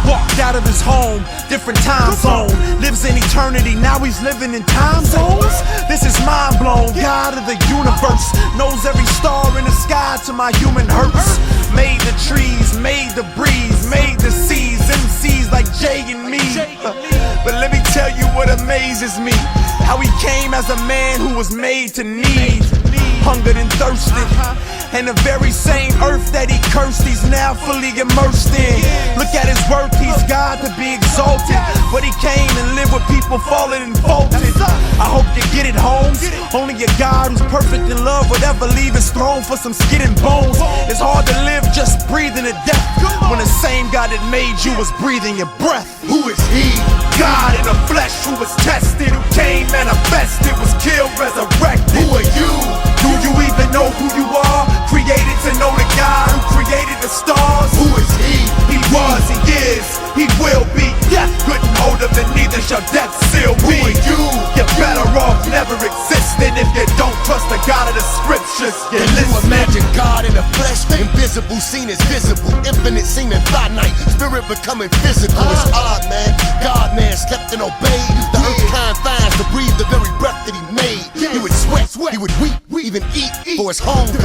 Walked out of his home, different time zone. Lives in eternity, now he's living in time zones. This is mind blown, God of the universe knows every star in the sky to my human hurts. Made the trees, made the breeze, made the seas, MCs like Jay and me. But let me tell you what amazes me, how he came as a man who was made to need, hungered and thirsted. And the very same earth that he cursed, he's now fully immersed in. Look at his worth, he's God to be exalted, but he came and lived with people fallen and faulted. I hope you get it, Holmes. Only a God who's perfect in love would ever leave his throne for some skin and bones. It's hard to live just breathing to death when the same God that made you was breathing your breath. Who is he? God in the flesh who was tested, who came manifested, was killed, resurrected. Who are you? Do you even know who you are? Created to know the God who created the stars. Who is he? He was, he is, he will be. Death couldn't hold him, and neither shall death seal me. Who are you? You're better off never existing if you don't trust the God of the scriptures. Can you imagine God in the flesh? Invisible seen as visible, infinite seeming finite, spirit becoming physical. It's odd, man. God, man, slept and obeyed. The earth confines to breathe the very breath that he made. He would sweat, he would weep, even eat for his hunger.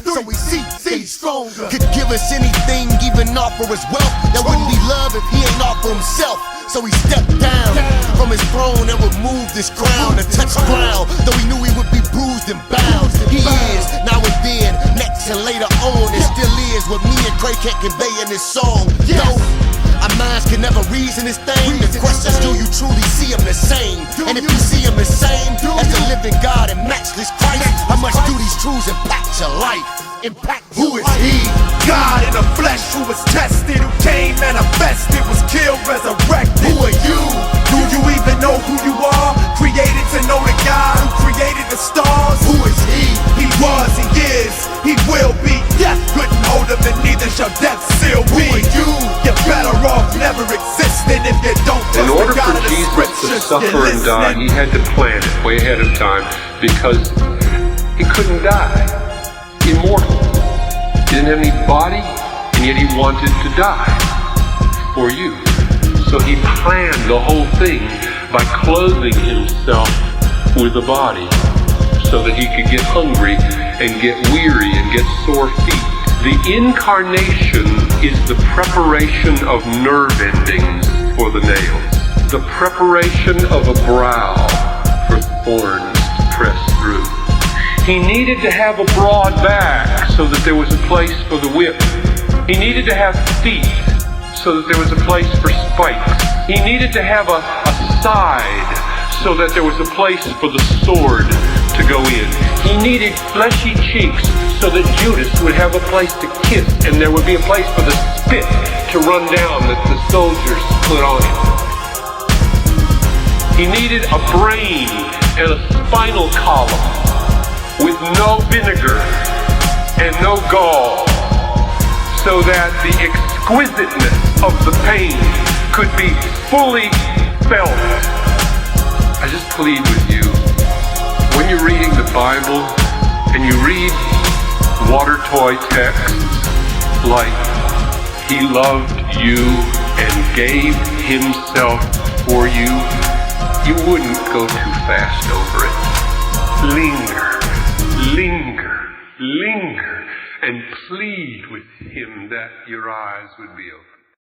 So we see he's stronger. Could give us anything, even offer his wealth. That wouldn't be love if he ain't offer himself. So he stepped down from his throne and removed his crown to touch ground. Though he knew he would be bruised and bound, he is now and then, next and later on, and still is what me and Lecrae can't convey in this song. Though our minds can never reason this thing, the question is, do you truly see him the same? And if you see him the same as the living God and matchless Christ, how much do these truths impact your life? Who is he? God in the flesh who was tested, who came manifested, was killed, resurrected. Who are you? Do you even know who you are? Created to know the God who created the stars. Who is he? He was, he is, he will be. Death couldn't hold him, and neither shall death seal me. Who are you? You're better off never existing if you don't trust the God of the scriptures. In order for Jesus to suffer and die, he had to plan it way ahead of time, because he couldn't die. Immortal. He didn't have any body, and yet he wanted to die for you. So he planned the whole thing by clothing himself with a body so that he could get hungry and get weary and get sore feet. The incarnation is the preparation of nerve endings for the nails, the preparation of a brow for thorns to press through. He needed to have a broad back so that there was a place for the whip. He needed to have feet so that there was a place for spikes. He needed to have a side so that there was a place for the sword to go in. He needed fleshy cheeks so that Judas would have a place to kiss, and there would be a place for the spit to run down that the soldiers put on him. He needed a brain and a spinal column with no vinegar and no gall, so that the exquisiteness of the pain could be fully felt. I just plead with you, when you're reading the Bible and you read water toy texts like he loved you and gave himself for you, you wouldn't go too fast over it. Linger, linger, linger, and plead with him that your eyes would be open.